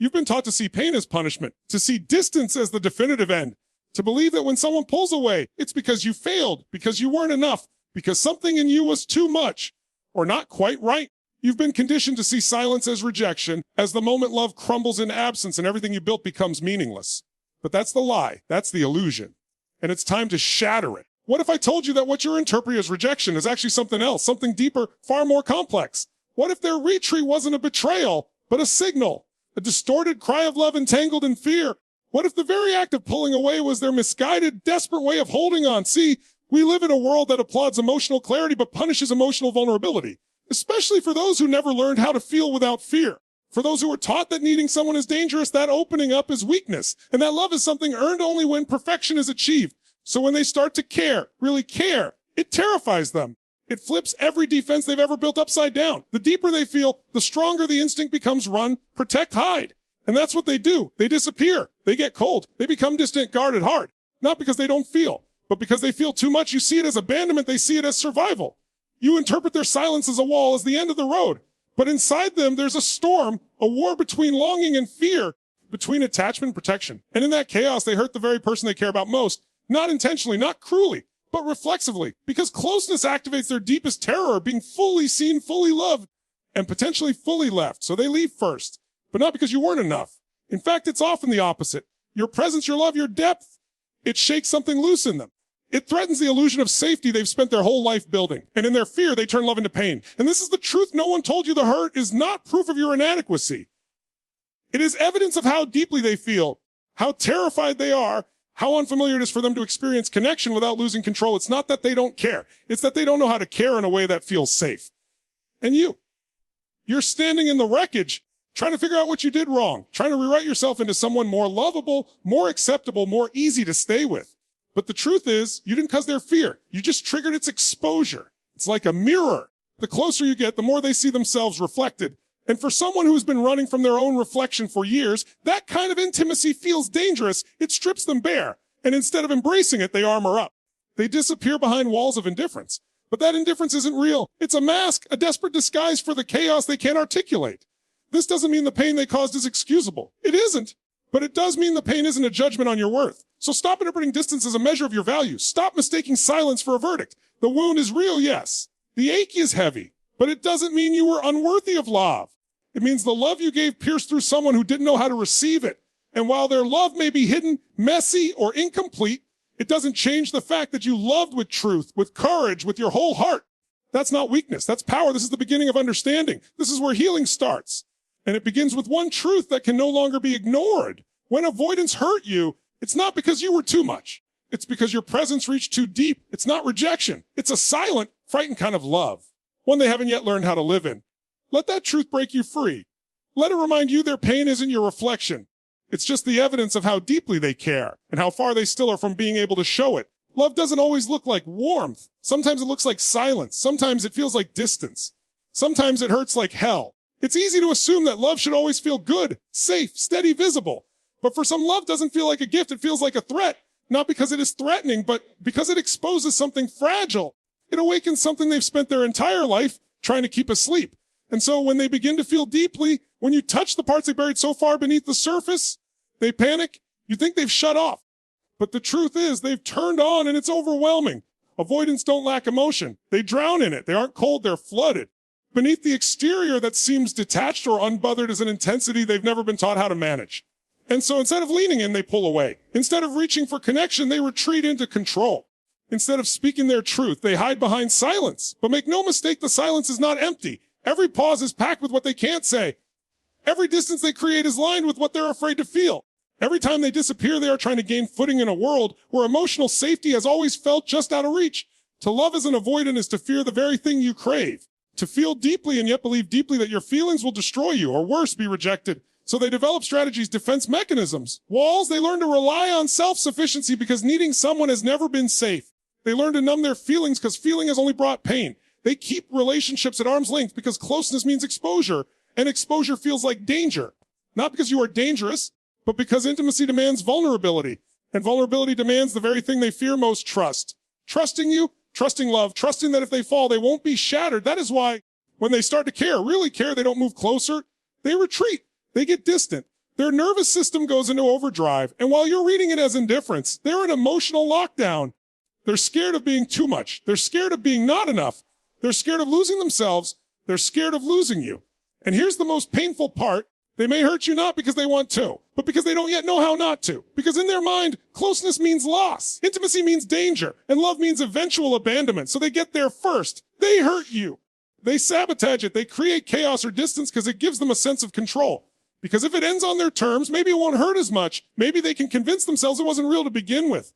You've been taught to see pain as punishment, to see distance as the definitive end, to believe that when someone pulls away, it's because you failed, because you weren't enough, because something in you was too much, or not quite right. You've been conditioned to see silence as rejection, as the moment love crumbles in absence and everything you built becomes meaningless. But that's the lie. That's the illusion. And it's time to shatter it. What if I told you that what you're interpreting as rejection is actually something else, something deeper, far more complex? What if their retreat wasn't a betrayal, but a signal, a distorted cry of love entangled in fear? What if the very act of pulling away was their misguided, desperate way of holding on? See, we live in a world that applauds emotional clarity but punishes emotional vulnerability, especially for those who never learned how to feel without fear. For those who were taught that needing someone is dangerous, that opening up is weakness, and that love is something earned only when perfection is achieved. So when they start to care, really care, it terrifies them. It flips every defense they've ever built upside down. The deeper they feel, the stronger the instinct becomes: run, protect, hide. And that's what they do. They disappear. They get cold. They become distant, guard at heart. Not because they don't feel, but because they feel too much. You see it as abandonment. They see it as survival. You interpret their silence as a wall, as the end of the road. But inside them, there's a storm, a war between longing and fear, between attachment and protection. And in that chaos, they hurt the very person they care about most. Not intentionally, not cruelly, but reflexively. Because closeness activates their deepest terror, being fully seen, fully loved, and potentially fully left. So they leave first. But not because you weren't enough. In fact, it's often the opposite. Your presence, your love, your depth, it shakes something loose in them. It threatens the illusion of safety they've spent their whole life building. And in their fear, they turn love into pain. And this is the truth no one told you. The hurt is not proof of your inadequacy. It is evidence of how deeply they feel, how terrified they are, how unfamiliar it is for them to experience connection without losing control. It's not that they don't care. It's that they don't know how to care in a way that feels safe. And you're standing in the wreckage, trying to figure out what you did wrong, trying to rewrite yourself into someone more lovable, more acceptable, more easy to stay with. But the truth is, you didn't cause their fear. You just triggered its exposure. It's like a mirror. The closer you get, the more they see themselves reflected. And for someone who's been running from their own reflection for years, that kind of intimacy feels dangerous. It strips them bare. And instead of embracing it, they armor up. They disappear behind walls of indifference. But that indifference isn't real. It's a mask, a desperate disguise for the chaos they can't articulate. This doesn't mean the pain they caused is excusable. It isn't. But it does mean the pain isn't a judgment on your worth. So stop interpreting distance as a measure of your value. Stop mistaking silence for a verdict. The wound is real, yes. The ache is heavy, but it doesn't mean you were unworthy of love. It means the love you gave pierced through someone who didn't know how to receive it. And while their love may be hidden, messy, or incomplete, it doesn't change the fact that you loved with truth, with courage, with your whole heart. That's not weakness. That's power. This is the beginning of understanding. This is where healing starts. And it begins with one truth that can no longer be ignored. When avoidants hurt you, it's not because you were too much. It's because your presence reached too deep. It's not rejection. It's a silent, frightened kind of love, one they haven't yet learned how to live in. Let that truth break you free. Let it remind you their pain isn't your reflection. It's just the evidence of how deeply they care and how far they still are from being able to show it. Love doesn't always look like warmth. Sometimes it looks like silence. Sometimes it feels like distance. Sometimes it hurts like hell. It's easy to assume that love should always feel good, safe, steady, visible. But for some, love doesn't feel like a gift. It feels like a threat. Not because it is threatening, but because it exposes something fragile. It awakens something they've spent their entire life trying to keep asleep. And so when they begin to feel deeply, when you touch the parts they buried so far beneath the surface, they panic. You think they've shut off. But the truth is they've turned on, and it's overwhelming. Avoidants don't lack emotion. They drown in it. They aren't cold. They're flooded. Beneath the exterior that seems detached or unbothered is an intensity they've never been taught how to manage. And so instead of leaning in, they pull away. Instead of reaching for connection, they retreat into control. Instead of speaking their truth, they hide behind silence. But make no mistake, the silence is not empty. Every pause is packed with what they can't say. Every distance they create is lined with what they're afraid to feel. Every time they disappear, they are trying to gain footing in a world where emotional safety has always felt just out of reach. To love as an avoidant is to fear the very thing you crave. To feel deeply and yet believe deeply that your feelings will destroy you, or worse, be rejected. So they develop strategies, defense mechanisms. Walls, they learn to rely on self-sufficiency because needing someone has never been safe. They learn to numb their feelings because feeling has only brought pain. They keep relationships at arm's length because closeness means exposure, and exposure feels like danger. Not because you are dangerous, but because intimacy demands vulnerability, and vulnerability demands the very thing they fear most: trust. Trusting you, trusting love, trusting that if they fall, they won't be shattered. That is why when they start to care, really care, they don't move closer. They retreat. They get distant. Their nervous system goes into overdrive, and while you're reading it as indifference, they're in emotional lockdown. They're scared of being too much. They're scared of being not enough. They're scared of losing themselves. They're scared of losing you. And here's the most painful part. They may hurt you not because they want to, but because they don't yet know how not to. Because in their mind, closeness means loss. Intimacy means danger. And love means eventual abandonment. So they get there first. They hurt you. They sabotage it. They create chaos or distance because it gives them a sense of control. Because if it ends on their terms, maybe it won't hurt as much. Maybe they can convince themselves it wasn't real to begin with.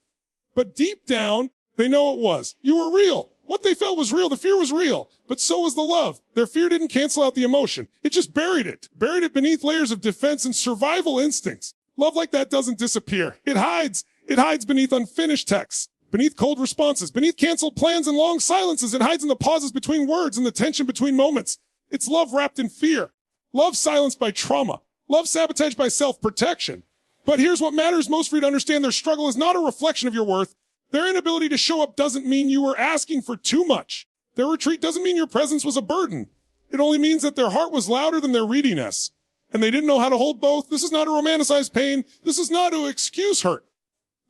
But deep down, they know it was. You were real. What they felt was real. The fear was real. But so was the love. Their fear didn't cancel out the emotion. It just buried it. Buried it beneath layers of defense and survival instincts. Love like that doesn't disappear. It hides. It hides beneath unfinished texts, beneath cold responses, beneath canceled plans and long silences. It hides in the pauses between words and the tension between moments. It's love wrapped in fear. Love silenced by trauma. Love sabotaged by self-protection. But here's what matters most for you to understand. Their struggle is not a reflection of your worth. Their inability to show up doesn't mean you were asking for too much. Their retreat doesn't mean your presence was a burden. It only means that their heart was louder than their readiness. And they didn't know how to hold both. This is not to romanticize pain. This is not to excuse hurt.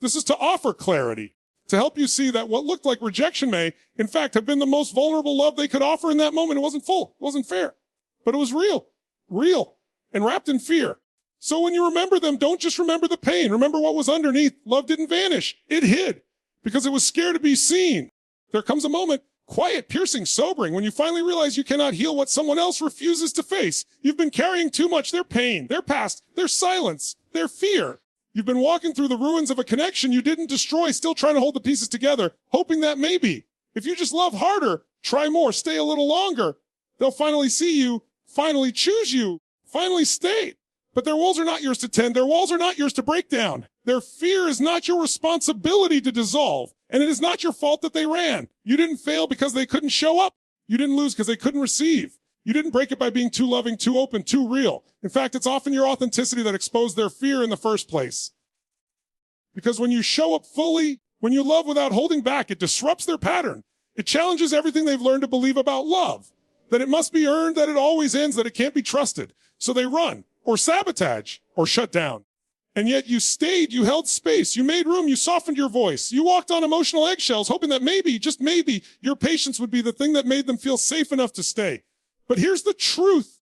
This is to offer clarity, to help you see that what looked like rejection may, in fact, have been the most vulnerable love they could offer in that moment. It wasn't full. It wasn't fair. But it was real, and wrapped in fear. So when you remember them, don't just remember the pain. Remember what was underneath. Love didn't vanish. It hid. Because it was scared to be seen. There comes a moment, quiet, piercing, sobering, when you finally realize you cannot heal what someone else refuses to face. You've been carrying too much, their pain, their past, their silence, their fear. You've been walking through the ruins of a connection you didn't destroy, still trying to hold the pieces together, hoping that maybe, if you just love harder, try more, stay a little longer, they'll finally see you, finally choose you, finally stay. But their walls are not yours to tend. Their walls are not yours to break down. Their fear is not your responsibility to dissolve. And it is not your fault that they ran. You didn't fail because they couldn't show up. You didn't lose because they couldn't receive. You didn't break it by being too loving, too open, too real. In fact, it's often your authenticity that exposed their fear in the first place. Because when you show up fully, when you love without holding back, it disrupts their pattern. It challenges everything they've learned to believe about love. That it must be earned, that it always ends, that it can't be trusted. So they run, or sabotage, or shut down. And yet you stayed, you held space, you made room, you softened your voice. You walked on emotional eggshells, hoping that maybe, just maybe, your patience would be the thing that made them feel safe enough to stay. But here's the truth.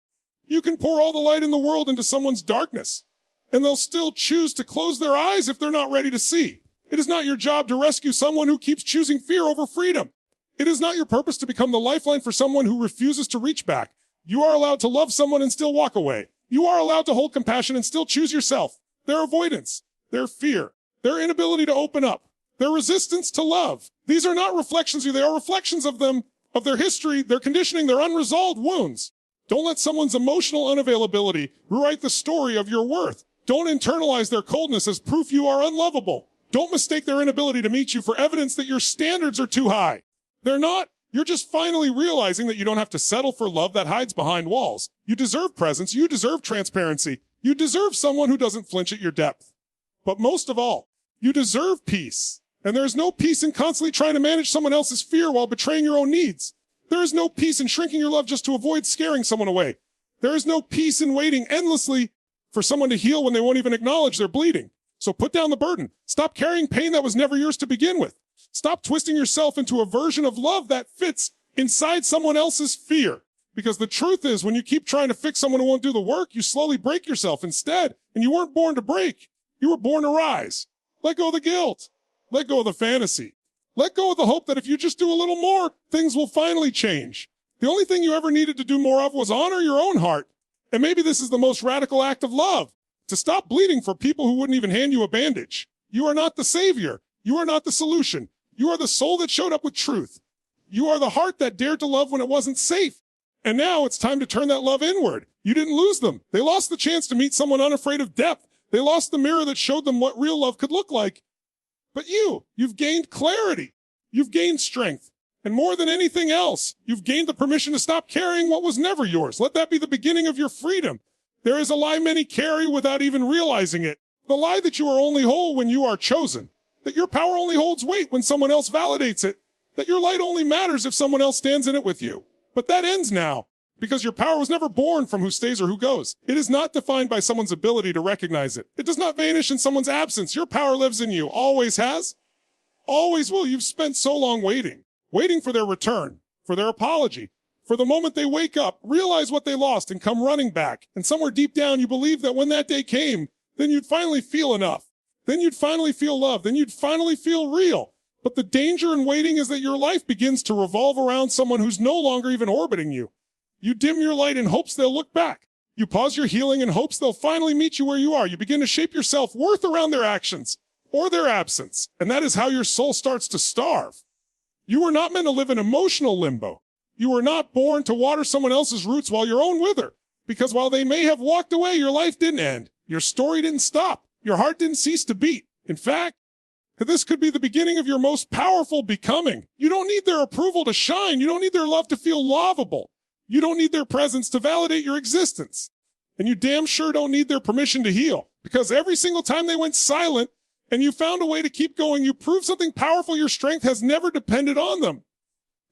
You can pour all the light in the world into someone's darkness, and they'll still choose to close their eyes if they're not ready to see. It is not your job to rescue someone who keeps choosing fear over freedom. It is not your purpose to become the lifeline for someone who refuses to reach back. You are allowed to love someone and still walk away. You are allowed to hold compassion and still choose yourself. Their avoidance, their fear, their inability to open up, their resistance to love. These are not reflections of you. They are reflections of them, of their history, their conditioning, their unresolved wounds. Don't let someone's emotional unavailability rewrite the story of your worth. Don't internalize their coldness as proof you are unlovable. Don't mistake their inability to meet you for evidence that your standards are too high. They're not. You're just finally realizing that you don't have to settle for love that hides behind walls. You deserve presence. You deserve transparency. You deserve someone who doesn't flinch at your depth. But most of all, you deserve peace. And there is no peace in constantly trying to manage someone else's fear while betraying your own needs. There is no peace in shrinking your love just to avoid scaring someone away. There is no peace in waiting endlessly for someone to heal when they won't even acknowledge they're bleeding. So put down the burden. Stop carrying pain that was never yours to begin with. Stop twisting yourself into a version of love that fits inside someone else's fear. Because the truth is, when you keep trying to fix someone who won't do the work, you slowly break yourself instead. And you weren't born to break. You were born to rise. Let go of the guilt. Let go of the fantasy. Let go of the hope that if you just do a little more, things will finally change. The only thing you ever needed to do more of was honor your own heart. And maybe this is the most radical act of love. To stop bleeding for people who wouldn't even hand you a bandage. You are not the savior. You are not the solution. You are the soul that showed up with truth. You are the heart that dared to love when it wasn't safe. And now it's time to turn that love inward. You didn't lose them. They lost the chance to meet someone unafraid of depth. They lost the mirror that showed them what real love could look like. But you've gained clarity. You've gained strength. And more than anything else, you've gained the permission to stop carrying what was never yours. Let that be the beginning of your freedom. There is a lie many carry without even realizing it. The lie that you are only whole when you are chosen. That your power only holds weight when someone else validates it. That your light only matters if someone else stands in it with you. But that ends now. Because your power was never born from who stays or who goes. It is not defined by someone's ability to recognize it. It does not vanish in someone's absence. Your power lives in you. Always has. Always will. You've spent so long waiting for their return, for their apology, for the moment they wake up, realize what they lost, and come running back. And somewhere deep down, you believe that when that day came, then you'd finally feel enough. Then you'd finally feel love. Then you'd finally feel real. But the danger in waiting is that your life begins to revolve around someone who's no longer even orbiting you. You dim your light in hopes they'll look back. You pause your healing in hopes they'll finally meet you where you are. You begin to shape your self-worth around their actions or their absence. And that is how your soul starts to starve. You were not meant to live in emotional limbo. You were not born to water someone else's roots while your own wither. Because while they may have walked away, your life didn't end. Your story didn't stop. Your heart didn't cease to beat. In fact, this could be the beginning of your most powerful becoming. You don't need their approval to shine. You don't need their love to feel lovable. You don't need their presence to validate your existence. And you damn sure don't need their permission to heal. Because every single time they went silent and you found a way to keep going, you proved something powerful. Your strength has never depended on them.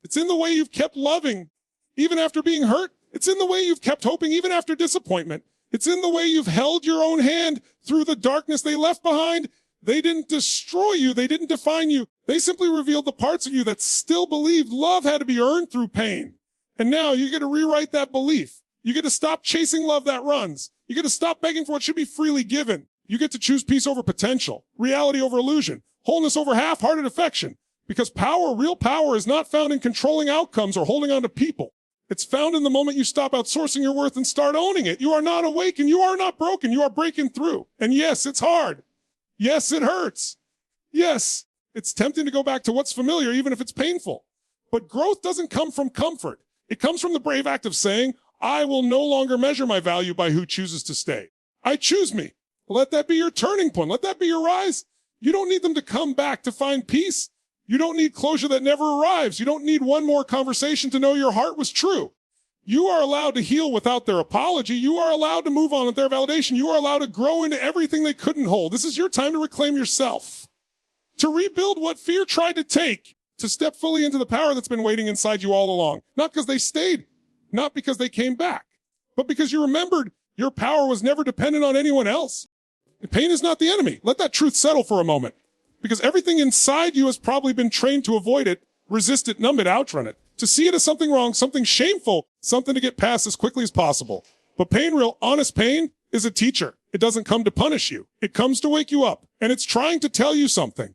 It's in the way you've kept loving, even after being hurt. It's in the way you've kept hoping, even after disappointment. It's in the way you've held your own hand through the darkness they left behind. They didn't destroy you. They didn't define you. They simply revealed the parts of you that still believed love had to be earned through pain. And now you get to rewrite that belief. You get to stop chasing love that runs. You get to stop begging for what should be freely given. You get to choose peace over potential, reality over illusion, wholeness over half-hearted affection. Because power, real power, is not found in controlling outcomes or holding on to people. It's found in the moment you stop outsourcing your worth and start owning it. You are not awake and you are not broken. You are breaking through. And yes, it's hard. Yes, it hurts. Yes, it's tempting to go back to what's familiar, even if it's painful. But growth doesn't come from comfort. It comes from the brave act of saying, I will no longer measure my value by who chooses to stay. I choose me. Let that be your turning point. Let that be your rise. You don't need them to come back to find peace. You don't need closure that never arrives. You don't need one more conversation to know your heart was true. You are allowed to heal without their apology. You are allowed to move on with their validation. You are allowed to grow into everything they couldn't hold. This is your time to reclaim yourself, to rebuild what fear tried to take, to step fully into the power that's been waiting inside you all along. Not because they stayed, not because they came back, but because you remembered your power was never dependent on anyone else. Pain is not the enemy. Let that truth settle for a moment. Because everything inside you has probably been trained to avoid it, resist it, numb it, outrun it. To see it as something wrong, something shameful, something to get past as quickly as possible. But pain, real honest pain, is a teacher. It doesn't come to punish you. It comes to wake you up. And it's trying to tell you something.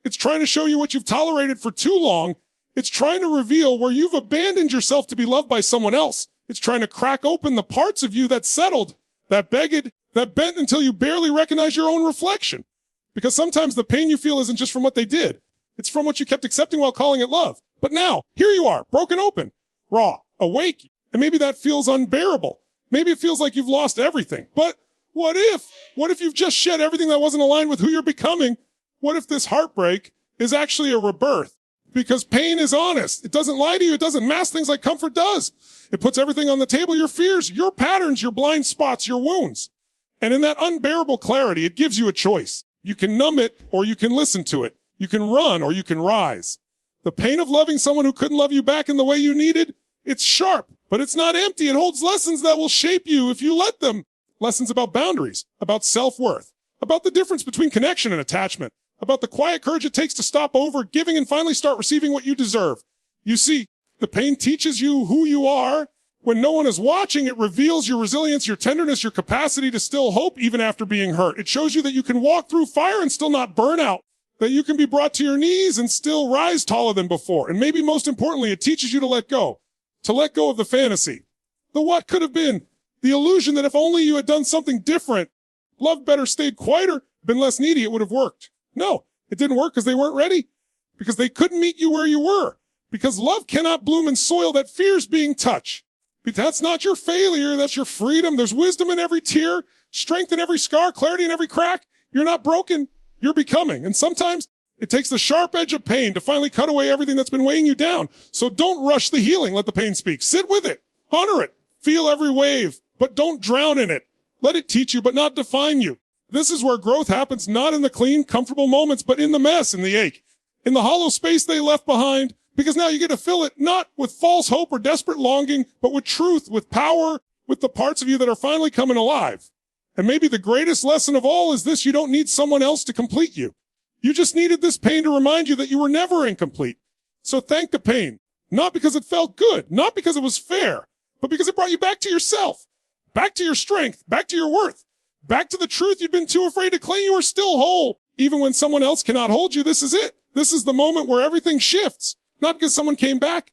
It's trying to show you what you've tolerated for too long. It's trying to reveal where you've abandoned yourself to be loved by someone else. It's trying to crack open the parts of you that settled, that begged, that bent until you barely recognize your own reflection. Because sometimes the pain you feel isn't just from what they did. It's from what you kept accepting while calling it love. But now, here you are, broken open, raw, awake, and maybe that feels unbearable. Maybe it feels like you've lost everything. But what if you've just shed everything that wasn't aligned with who you're becoming? What if this heartbreak is actually a rebirth? Because pain is honest. It doesn't lie to you. It doesn't mask things like comfort does. It puts everything on the table, your fears, your patterns, your blind spots, your wounds. And in that unbearable clarity, it gives you a choice. You can numb it or you can listen to it. You can run or you can rise. The pain of loving someone who couldn't love you back in the way you needed, it's sharp, but it's not empty. It holds lessons that will shape you if you let them. Lessons about boundaries, about self-worth, about the difference between connection and attachment, about the quiet courage it takes to stop over giving and finally start receiving what you deserve. You see, the pain teaches you who you are. When no one is watching, it reveals your resilience, your tenderness, your capacity to still hope even after being hurt. It shows you that you can walk through fire and still not burn out, that you can be brought to your knees and still rise taller than before. And maybe most importantly, it teaches you to let go of the fantasy, the what could have been, the illusion that if only you had done something different, loved better, stayed quieter, been less needy, it would have worked. No, it didn't work because they weren't ready, because they couldn't meet you where you were, because love cannot bloom in soil that fears being touched. But that's not your failure. That's your freedom. There's wisdom in every tear, strength in every scar, clarity in every crack. You're not broken. You're becoming. And sometimes it takes the sharp edge of pain to finally cut away everything that's been weighing you down. So don't rush the healing. Let the pain speak. Sit with it. Honor it. Feel every wave, but don't drown in it. Let it teach you, but not define you. This is where growth happens, not in the clean, comfortable moments, but in the mess, in the ache, in the hollow space they left behind, Because now you get to fill it not with false hope or desperate longing, but with truth, with power, with the parts of you that are finally coming alive. And maybe the greatest lesson of all is this: you don't need someone else to complete you. You just needed this pain to remind you that you were never incomplete. So thank the pain, not because it felt good, not because it was fair, but because it brought you back to yourself, back to your strength, back to your worth, back to the truth you'd been too afraid to claim. You are still whole. Even when someone else cannot hold you, this is it. This is the moment where everything shifts. Not because someone came back,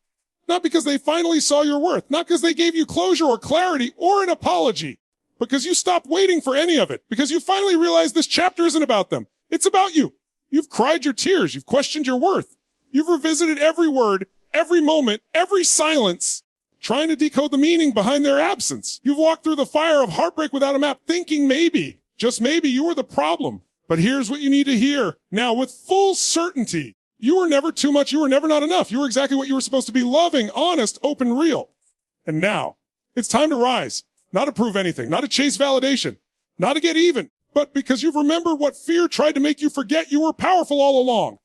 not because they finally saw your worth, not because they gave you closure or clarity or an apology, because you stopped waiting for any of it, because you finally realized this chapter isn't about them. It's about you. You've cried your tears. You've questioned your worth. You've revisited every word, every moment, every silence, trying to decode the meaning behind their absence. You've walked through the fire of heartbreak without a map, thinking maybe, just maybe, you were the problem. But here's what you need to hear now with full certainty. You were never too much. You were never not enough. You were exactly what you were supposed to be: loving, honest, open, real. And now it's time to rise, not to prove anything, not to chase validation, not to get even, but because you've remembered what fear tried to make you forget. You were powerful all along.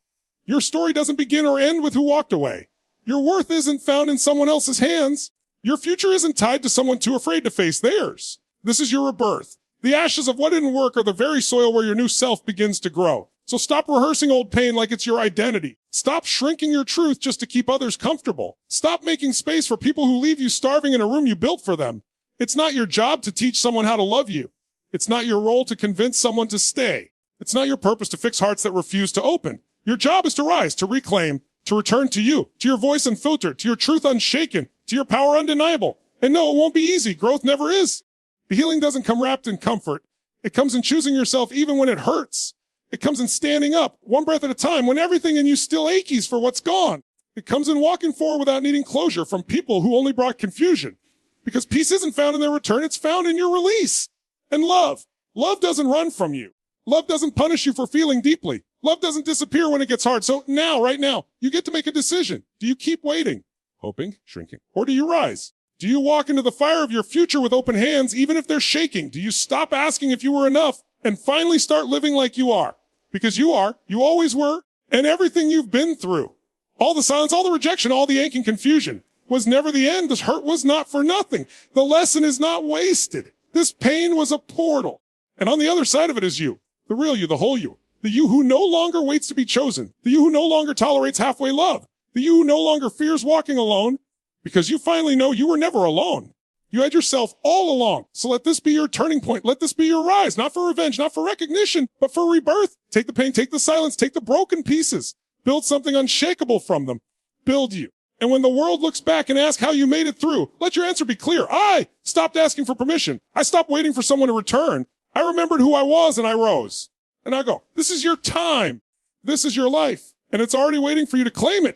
Your story doesn't begin or end with who walked away. Your worth isn't found in someone else's hands. Your future isn't tied to someone too afraid to face theirs. This is your rebirth. The ashes of what didn't work are the very soil where your new self begins to grow. So stop rehearsing old pain like it's your identity. Stop shrinking your truth just to keep others comfortable. Stop making space for people who leave you starving in a room you built for them. It's not your job to teach someone how to love you. It's not your role to convince someone to stay. It's not your purpose to fix hearts that refuse to open. Your job is to rise, to reclaim, to return to you, to your voice unfiltered, to your truth unshaken, to your power undeniable. And no, it won't be easy. Growth never is. The healing doesn't come wrapped in comfort. It comes in choosing yourself even when it hurts. It comes in standing up, one breath at a time, when everything in you still aches for what's gone. It comes in walking forward without needing closure from people who only brought confusion. Because peace isn't found in their return, it's found in your release. And love. Love doesn't run from you. Love doesn't punish you for feeling deeply. Love doesn't disappear when it gets hard. So now, right now, you get to make a decision. Do you keep waiting, hoping, shrinking, or do you rise? Do you walk into the fire of your future with open hands, even if they're shaking? Do you stop asking if you were enough and finally start living like you are? Because you are, you always were, and everything you've been through, all the silence, all the rejection, all the aching confusion, was never the end. This hurt was not for nothing. The lesson is not wasted. This pain was a portal. And on the other side of it is you, the real you, the whole you, the you who no longer waits to be chosen, the you who no longer tolerates halfway love, the you who no longer fears walking alone, because you finally know you were never alone. You had yourself all along. So let this be your turning point. Let this be your rise, not for revenge, not for recognition, but for rebirth. Take the pain, take the silence, take the broken pieces, build something unshakable from them, build you. And when the world looks back and asks how you made it through, let your answer be clear. I stopped asking for permission. I stopped waiting for someone to return. I remembered who I was and I rose. And I go, this is your time. This is your life. And it's already waiting for you to claim it.